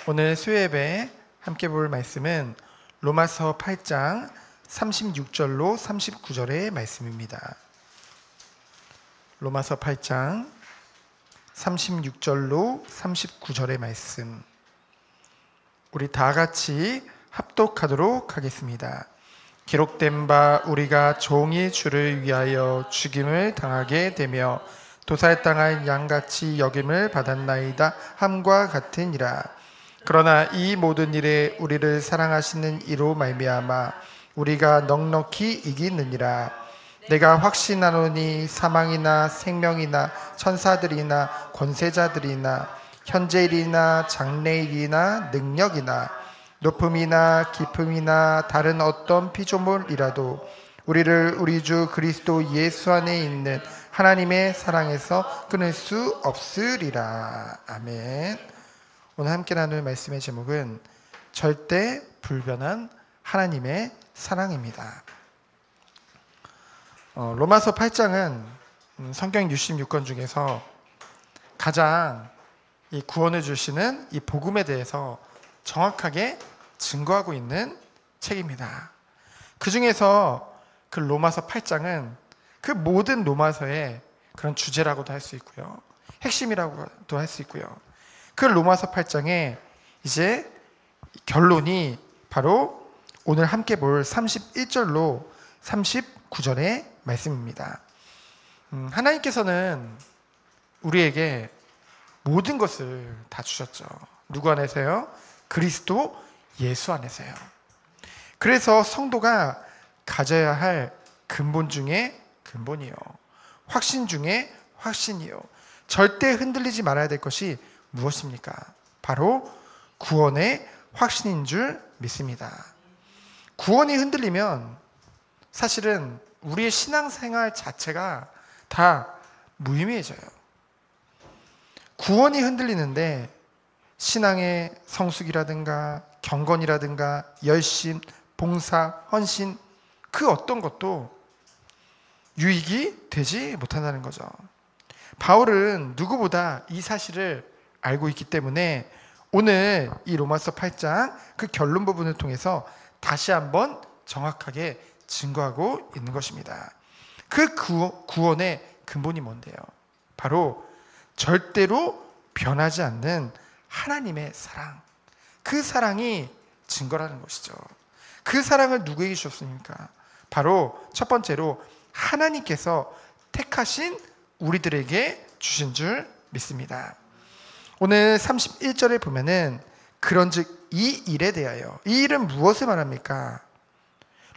오늘 수요예배 함께 볼 말씀은 로마서 8장 36절로 39절의 말씀입니다. 로마서 8장 36절로 39절의 말씀, 우리 다 같이 합독하도록 하겠습니다. 기록된 바 우리가 종이 주를 위하여 죽임을 당하게 되며 도살당할 양같이 여김을 받았나이다 함과 같으니라. 그러나 이 모든 일에 우리를 사랑하시는 이로 말미암아 우리가 넉넉히 이기느니라. 내가 확신하노니 사망이나 생명이나 천사들이나 권세자들이나 현재일이나 장래일이나 능력이나 높음이나 깊음이나 다른 어떤 피조물이라도 우리를 우리 주 그리스도 예수 안에 있는 하나님의 사랑에서 끊을 수 없으리라. 아멘. 오늘 함께 나눌 말씀의 제목은 절대 불변한 하나님의 사랑입니다. 로마서 8장은 성경 66권 중에서 가장 이 구원을 주시는 이 복음에 대해서 정확하게 증거하고 있는 책입니다. 그 중에서 그 로마서 8장은 그 모든 로마서의 그런 주제라고도 할 수 있고요, 핵심이라고도 할 수 있고요. 그 로마서 8장의 이제 결론이 바로 오늘 함께 볼 31절로 39절의 말씀입니다. 하나님께서는 우리에게 모든 것을 다 주셨죠. 누구 안에서요? 그리스도 예수 안에서요. 그래서 성도가 가져야 할 근본 중에 근본이요, 확신 중에 확신이요, 절대 흔들리지 말아야 될 것이 무엇입니까? 바로 구원의 확신인 줄 믿습니다. 구원이 흔들리면 사실은 우리의 신앙생활 자체가 다 무의미해져요. 구원이 흔들리는데 신앙의 성숙이라든가 경건이라든가 열심, 봉사, 헌신, 그 어떤 것도 유익이 되지 못한다는 거죠. 바울은 누구보다 이 사실을 알고 있기 때문에 오늘 이 로마서 8장 그 결론 부분을 통해서 다시 한번 정확하게 증거하고 있는 것입니다. 그 구원의 근본이 뭔데요? 바로 절대로 변하지 않는 하나님의 사랑, 그 사랑이 증거라는 것이죠. 그 사랑을 누구에게 주셨습니까? 바로 첫 번째로 하나님께서 택하신 우리들에게 주신 줄 믿습니다. 오늘 31절에 보면은 그런즉 이 일에 대하여, 이 일은 무엇을 말합니까?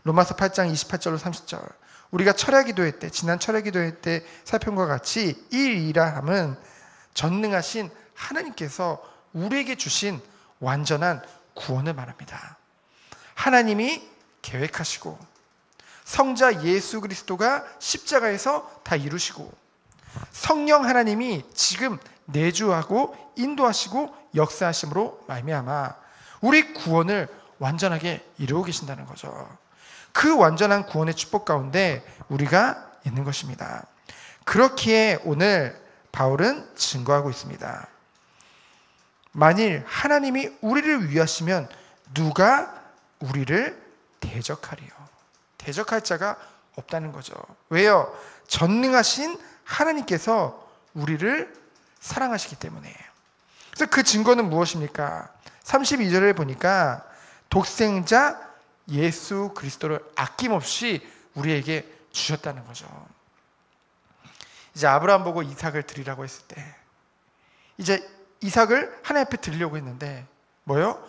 로마서 8장 28절로 30절, 우리가 철야 기도회 때, 지난 철야 기도회 때 살펴본 것 같이 이 일이라 함은 전능하신 하나님께서 우리에게 주신 완전한 구원을 말합니다. 하나님이 계획하시고 성자 예수 그리스도가 십자가에서 다 이루시고 성령 하나님이 지금 내주하고 인도하시고 역사하심으로 말미암아 우리 구원을 완전하게 이루고 계신다는 거죠. 그 완전한 구원의 축복 가운데 우리가 있는 것입니다. 그렇기에 오늘 바울은 증거하고 있습니다. 만일 하나님이 우리를 위하시면 누가 우리를 대적하리요? 대적할 자가 없다는 거죠. 왜요? 전능하신 하나님께서 우리를 사랑하시기 때문에. 그래서 그 증거는 무엇입니까? 32절에 보니까 독생자 예수 그리스도를 아낌없이 우리에게 주셨다는 거죠. 이제 아브라함 보고 이삭을 드리라고 했을 때 이제 이삭을 하나님 앞에 드리려고 했는데 뭐요?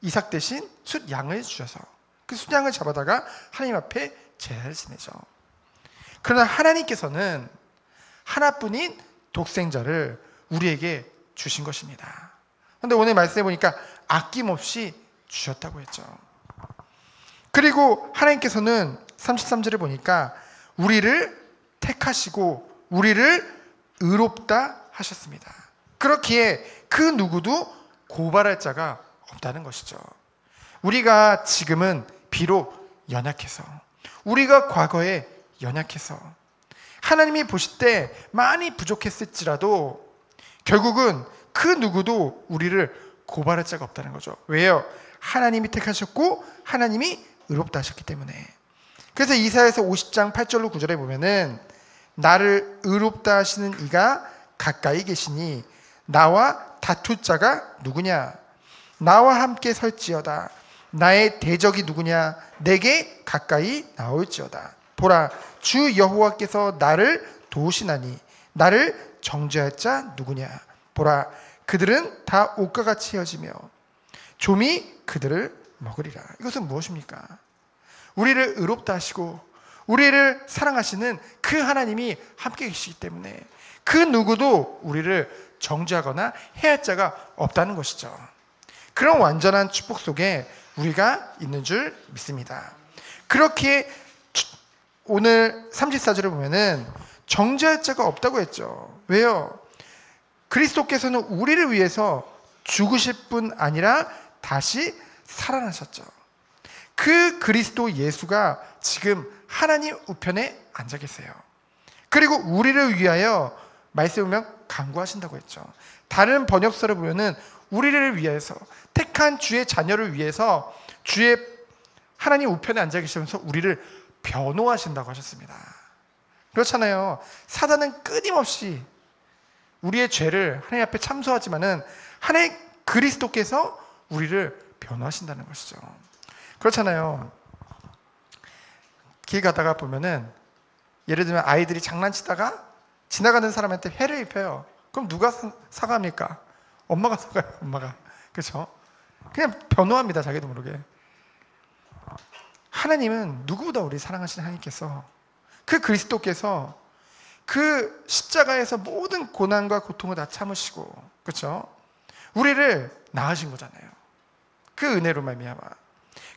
이삭 대신 숫양을 주셔서 그 숫양을 잡아다가 하나님 앞에 제사를 지내죠. 그러나 하나님께서는 하나뿐인 독생자를 우리에게 주신 것입니다. 그런데 오늘 말씀해 보니까 아낌없이 주셨다고 했죠. 그리고 하나님께서는 33절에 보니까 우리를 택하시고 우리를 의롭다 하셨습니다. 그렇기에 그 누구도 고발할 자가 없다는 것이죠. 우리가 지금은 비록 연약해서, 우리가 과거에 연약해서 하나님이 보실 때 많이 부족했을지라도 결국은 그 누구도 우리를 고발할 자가 없다는 거죠. 왜요? 하나님이 택하셨고 하나님이 의롭다 하셨기 때문에. 그래서 이사야서 50장 8절로 9절에 보면은 나를 의롭다 하시는 이가 가까이 계시니 나와 다툴 자가 누구냐? 나와 함께 설지어다. 나의 대적이 누구냐? 내게 가까이 나올지어다. 보라, 주 여호와께서 나를 도우시나니 나를 정죄할 자 누구냐? 보라, 그들은 다 옷과 같이 헤어지며 좀이 그들을 먹으리라. 이것은 무엇입니까? 우리를 의롭다 하시고 우리를 사랑하시는 그 하나님이 함께 계시기 때문에 그 누구도 우리를 정죄하거나 해할 자가 없다는 것이죠. 그런 완전한 축복 속에 우리가 있는 줄 믿습니다. 그렇게 오늘 34절을 보면은 정죄할 자가 없다고 했죠. 왜요? 그리스도께서는 우리를 위해서 죽으실 뿐 아니라 다시 살아나셨죠. 그 그리스도 예수가 지금 하나님 우편에 앉아 계세요. 그리고 우리를 위하여 말씀에 보면 간구하신다고 했죠. 다른 번역서를 보면은 우리를 위해서 택한 주의 자녀를 위해서 주의 하나님 우편에 앉아 계시면서 우리를 변호하신다고 하셨습니다. 그렇잖아요. 사단은 끊임없이 우리의 죄를 하나님 앞에 참소하지만은 하나님 그리스도께서 우리를 변호하신다는 것이죠. 그렇잖아요. 길 가다가 보면은 예를 들면 아이들이 장난치다가 지나가는 사람한테 해를 입혀요. 그럼 누가 사과합니까? 엄마가 사과해요. 엄마가. 그렇죠? 그냥 변호합니다. 자기도 모르게. 하나님은 누구보다 우리 사랑하시는 하나님께서 그 그리스도께서 그 십자가에서 모든 고난과 고통을 다 참으시고, 그렇죠? 우리를 낳으신 거잖아요. 그 은혜로 말미암아.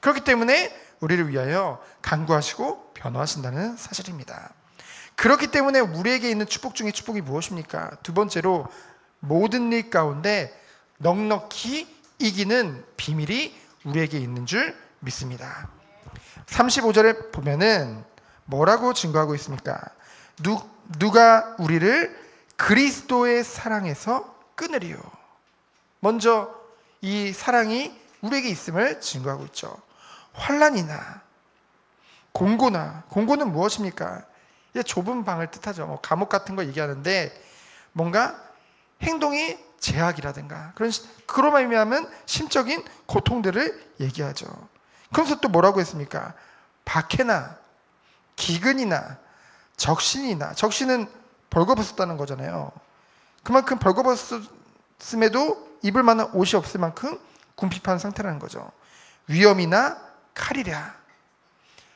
그렇기 때문에 우리를 위하여 간구하시고 변호하신다는 사실입니다. 그렇기 때문에 우리에게 있는 축복 중에 축복이 무엇입니까? 두 번째로 모든 일 가운데 넉넉히 이기는 비밀이 우리에게 있는 줄 믿습니다. 35절에 보면은 뭐라고 증거하고 있습니까? 누가 우리를 그리스도의 사랑에서 끊으리요. 먼저 이 사랑이 우리에게 있음을 증거하고 있죠. 환난이나 공고나, 공고는 무엇입니까? 좁은 방을 뜻하죠. 감옥 같은 거 얘기하는데 뭔가 행동이 제약이라든가 그로 말미암은 심적인 고통들을 얘기하죠. 그래서 또 뭐라고 했습니까? 박해나 기근이나 적신이나, 적신은 벌거벗었다는 거잖아요. 그만큼 벌거벗음에도 입을 만한 옷이 없을 만큼 궁핍한 상태라는 거죠. 위험이나 칼이랴.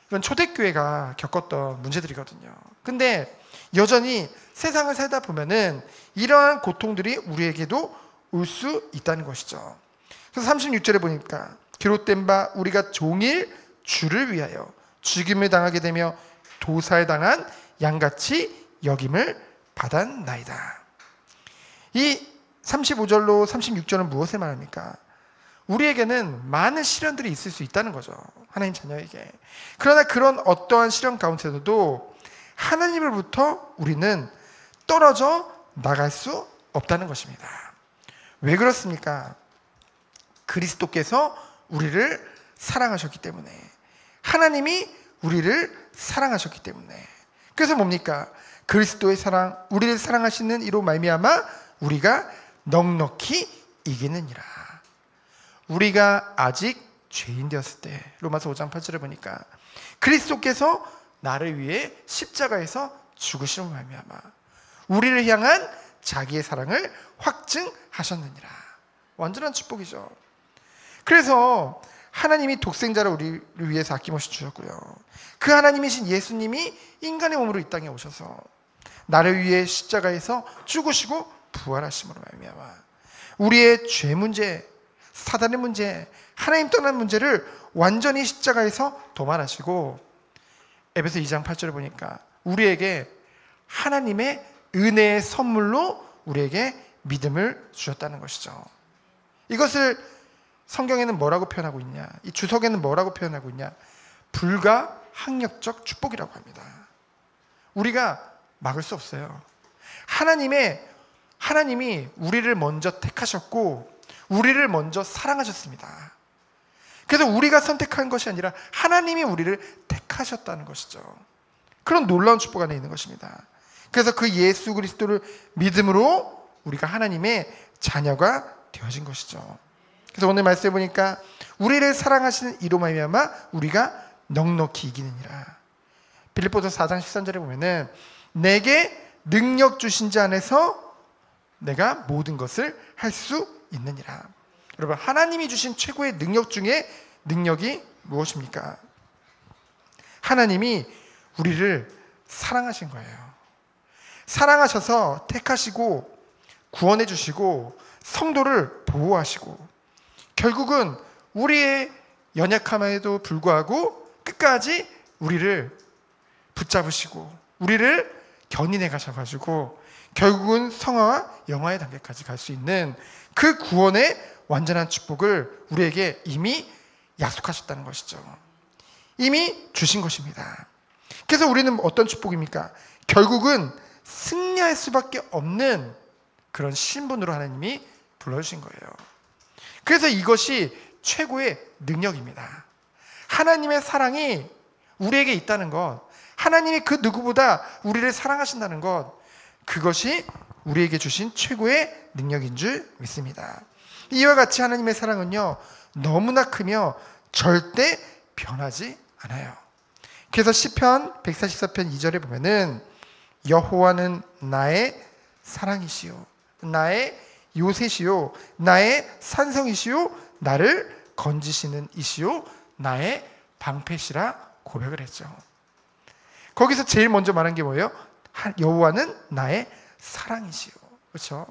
이건 초대교회가 겪었던 문제들이거든요. 근데 여전히 세상을 살다 보면은 이러한 고통들이 우리에게도 올 수 있다는 것이죠. 그래서 36절에 보니까 기록된 바 우리가 종일 주를 위하여 죽임을 당하게 되며 도살당한 양같이 여김을 받았나이다. 이 35절로 36절은 무엇을 말합니까? 우리에게는 많은 시련들이 있을 수 있다는 거죠. 하나님 자녀에게. 그러나 그런 어떠한 시련 가운데서도 하나님으로부터 우리는 떨어져 나갈 수 없다는 것입니다. 왜 그렇습니까? 그리스도께서 우리를 사랑하셨기 때문에, 하나님이 우리를 사랑하셨기 때문에. 그래서 뭡니까? 그리스도의 사랑, 우리를 사랑하시는 이로 말미암아 우리가 넉넉히 이기느니라. 우리가 아직 죄인 되었을 때, 로마서 5장 8절에 보니까 그리스도께서 나를 위해 십자가에서 죽으심으로 말미암아 우리를 향한 자기의 사랑을 확증하셨느니라. 완전한 축복이죠. 그래서 하나님이 독생자를 우리를 위해서 아낌없이 주셨고요. 그 하나님이신 예수님이 인간의 몸으로 이 땅에 오셔서 나를 위해 십자가에서 죽으시고 부활하심으로 말미암아 우리의 죄 문제, 사단의 문제, 하나님 떠난 문제를 완전히 십자가에서 도말하시고, 에베소 2장 8절을 보니까 우리에게 하나님의 은혜의 선물로 우리에게 믿음을 주셨다는 것이죠. 이것을 성경에는 뭐라고 표현하고 있냐? 이 주석에는 뭐라고 표현하고 있냐? 불가항력적 축복이라고 합니다. 우리가 막을 수 없어요. 하나님이 우리를 먼저 택하셨고 우리를 먼저 사랑하셨습니다. 그래서 우리가 선택한 것이 아니라 하나님이 우리를 택하셨다는 것이죠. 그런 놀라운 축복 안에 있는 것입니다. 그래서 그 예수 그리스도를 믿음으로 우리가 하나님의 자녀가 되어진 것이죠. 그래서 오늘 말씀해 보니까 우리를 사랑하시는 이로 말미암아 우리가 넉넉히 이기느니라. 빌립보서 4장 13절에 보면은 내게 능력 주신 자 안에서 내가 모든 것을 할 수 있느니라. 여러분, 하나님이 주신 최고의 능력 중에 능력이 무엇입니까? 하나님이 우리를 사랑하신 거예요. 사랑하셔서 택하시고 구원해 주시고 성도를 보호하시고 결국은 우리의 연약함에도 불구하고 끝까지 우리를 붙잡으시고 우리를 견인해 가셔가지고 결국은 성화와 영화의 단계까지 갈 수 있는 그 구원의 완전한 축복을 우리에게 이미 약속하셨다는 것이죠. 이미 주신 것입니다. 그래서 우리는 어떤 축복입니까? 결국은 승리할 수밖에 없는 그런 신분으로 하나님이 불러주신 거예요. 그래서 이것이 최고의 능력입니다. 하나님의 사랑이 우리에게 있다는 것, 하나님이 그 누구보다 우리를 사랑하신다는 것, 그것이 우리에게 주신 최고의 능력인 줄 믿습니다. 이와 같이 하나님의 사랑은요, 너무나 크며 절대 변하지 않아요. 그래서 시편 144편 2절에 보면은 여호와는 나의 사랑이시요 나의 요새시요 나의 산성이시요 나를 건지시는 이시요 나의 방패시라 고백을 했죠. 거기서 제일 먼저 말한 게 뭐예요? 여호와는 나의 사랑이시요. 그렇죠?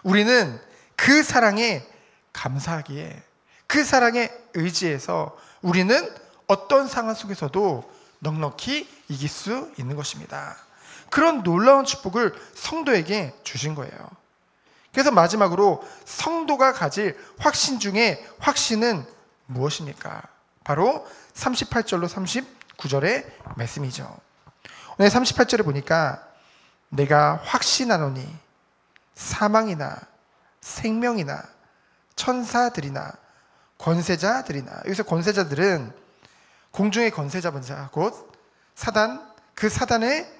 우리는 그 사랑에 감사하기에 그 사랑에 의지해서 우리는 어떤 상황 속에서도 넉넉히 이길 수 있는 것입니다. 그런 놀라운 축복을 성도에게 주신 거예요. 그래서 마지막으로 성도가 가질 확신 중에 확신은 무엇입니까? 바로 38절로 39절의 말씀이죠. 오늘 38절에 보니까 내가 확신하노니 사망이나 생명이나 천사들이나 권세자들이나, 여기서 권세자들은 공중의 권세자분자 곧 사단, 그 사단의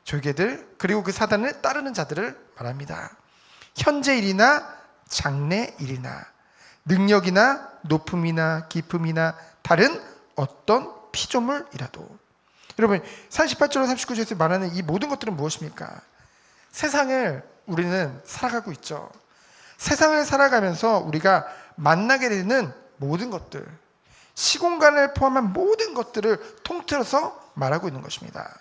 졸개들 그리고 그 사단을 따르는 자들을 말합니다. 현재 일이나 장래 일이나 능력이나 높음이나 깊음이나 다른 어떤 피조물이라도. 여러분 38절로 39절에서 말하는 이 모든 것들은 무엇입니까? 세상을 우리는 살아가고 있죠. 세상을 살아가면서 우리가 만나게 되는 모든 것들, 시공간을 포함한 모든 것들을 통틀어서 말하고 있는 것입니다.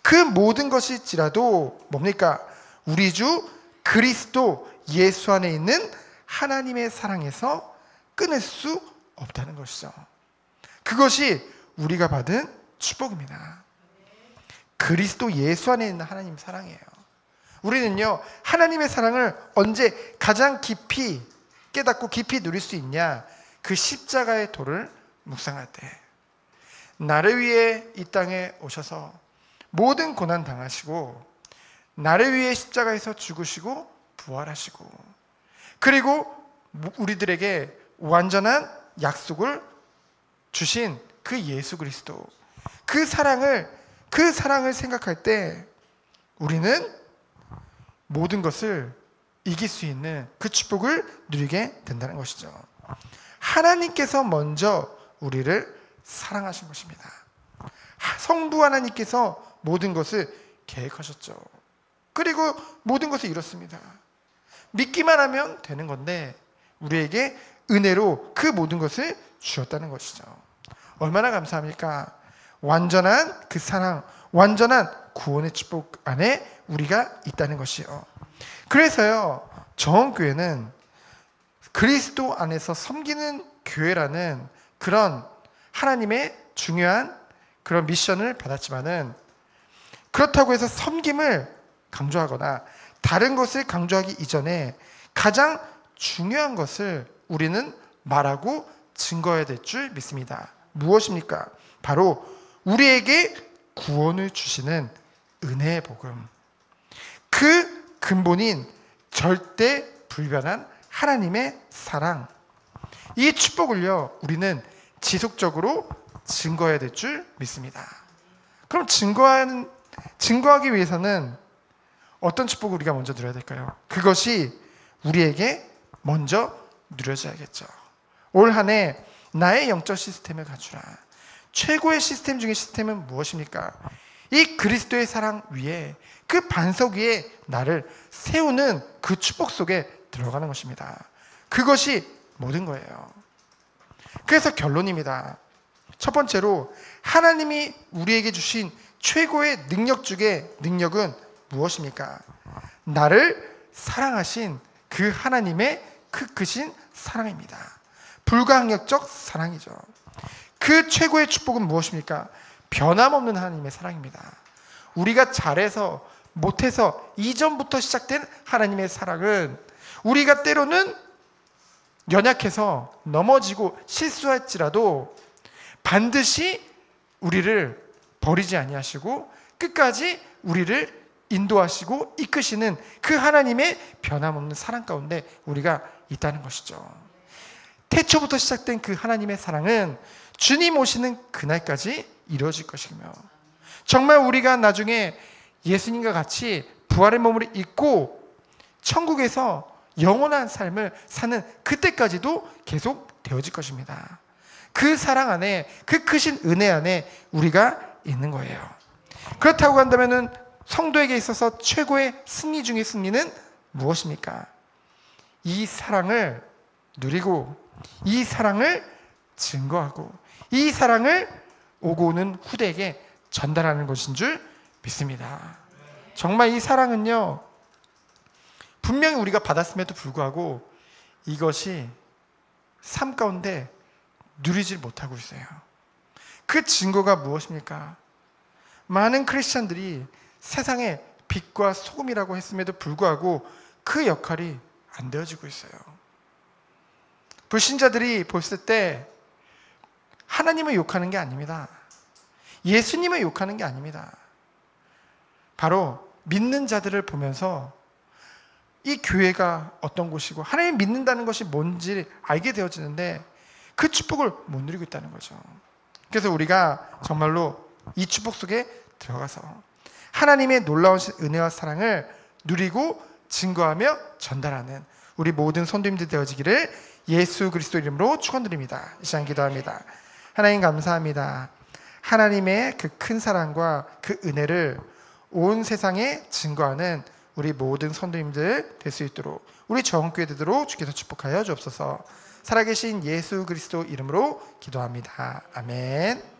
그 모든 것일지라도 뭡니까? 우리 주 그리스도 예수 안에 있는 하나님의 사랑에서 끊을 수 없다는 것이죠. 그것이 우리가 받은 축복입니다. 그리스도 예수 안에 있는 하나님 사랑이에요. 우리는요, 하나님의 사랑을 언제 가장 깊이 깨닫고 깊이 누릴 수 있냐? 그 십자가의 도를 묵상할 때. 나를 위해 이 땅에 오셔서 모든 고난 당하시고 나를 위해 십자가에서 죽으시고 부활하시고 그리고 우리들에게 완전한 약속을 주신 그 예수 그리스도, 그 사랑을 생각할 때 우리는 모든 것을 이길 수 있는 그 축복을 누리게 된다는 것이죠. 하나님께서 먼저 우리를 사랑하신 것입니다. 성부 하나님께서 모든 것을 계획하셨죠. 그리고 모든 것을 이뤘습니다. 믿기만 하면 되는 건데 우리에게 은혜로 그 모든 것을 주셨다는 것이죠. 얼마나 감사합니까? 완전한 그 사랑, 완전한 구원의 축복 안에 우리가 있다는 것이요. 그래서요, 정원교회는 그리스도 안에서 섬기는 교회라는 그런 하나님의 중요한 그런 미션을 받았지만은, 그렇다고 해서 섬김을 강조하거나 다른 것을 강조하기 이전에 가장 중요한 것을 우리는 말하고 증거해야 될 줄 믿습니다. 무엇입니까? 바로 우리에게 구원을 주시는 은혜의 복음. 그 근본인 절대 불변한 하나님의 사랑, 이 축복을요 우리는 지속적으로 증거해야 될 줄 믿습니다. 그럼 증거하기 위해서는 어떤 축복을 우리가 먼저 누려야 될까요? 그것이 우리에게 먼저 누려져야겠죠. 올 한 해 나의 영적 시스템을 갖추라. 최고의 시스템 중의 시스템은 무엇입니까? 이 그리스도의 사랑 위에, 그 반석 위에 나를 세우는 그 축복 속에 들어가는 것입니다. 그것이 모든 거예요. 그래서 결론입니다. 첫 번째로 하나님이 우리에게 주신 최고의 능력 중에 능력은 무엇입니까? 나를 사랑하신 그 하나님의 그 크신 사랑입니다. 불가항력적 사랑이죠. 그 최고의 축복은 무엇입니까? 변함없는 하나님의 사랑입니다. 우리가 잘해서 못해서 이전부터 시작된 하나님의 사랑은 우리가 때로는 연약해서 넘어지고 실수할지라도 반드시 우리를 버리지 아니하시고 끝까지 우리를 인도하시고 이끄시는 그 하나님의 변함없는 사랑 가운데 우리가 있다는 것이죠. 태초부터 시작된 그 하나님의 사랑은 주님 오시는 그날까지 이루어질 것이며, 정말 우리가 나중에 예수님과 같이 부활의 몸을 입고 천국에서 영원한 삶을 사는 그때까지도 계속 되어질 것입니다. 그 사랑 안에, 그 크신 은혜 안에 우리가 있는 거예요. 그렇다고 한다면 성도에게 있어서 최고의 승리 중의 승리는 무엇입니까? 이 사랑을 누리고, 이 사랑을 증거하고, 이 사랑을 오고 오는 후대에게 전달하는 것인 줄 믿습니다. 정말 이 사랑은요, 분명히 우리가 받았음에도 불구하고 이것이 삶 가운데 누리질 못하고 있어요. 그 증거가 무엇입니까? 많은 크리스찬들이 세상의 빛과 소금이라고 했음에도 불구하고 그 역할이 안 되어지고 있어요. 불신자들이 봤을 때 하나님을 욕하는 게 아닙니다. 예수님을 욕하는 게 아닙니다. 바로 믿는 자들을 보면서 이 교회가 어떤 곳이고 하나님 믿는다는 것이 뭔지 알게 되어지는데 그 축복을 못 누리고 있다는 거죠. 그래서 우리가 정말로 이 축복 속에 들어가서 하나님의 놀라운 은혜와 사랑을 누리고 증거하며 전달하는 우리 모든 성도님들 되어지기를 예수 그리스도 이름으로 축원드립니다. 이 시간 기도합니다. 하나님 감사합니다. 하나님의 그 큰 사랑과 그 은혜를 온 세상에 증거하는 우리 모든 성도님들 될 수 있도록, 우리 정교회 되도록 주께서 축복하여 주옵소서. 살아계신 예수 그리스도 이름으로 기도합니다. 아멘.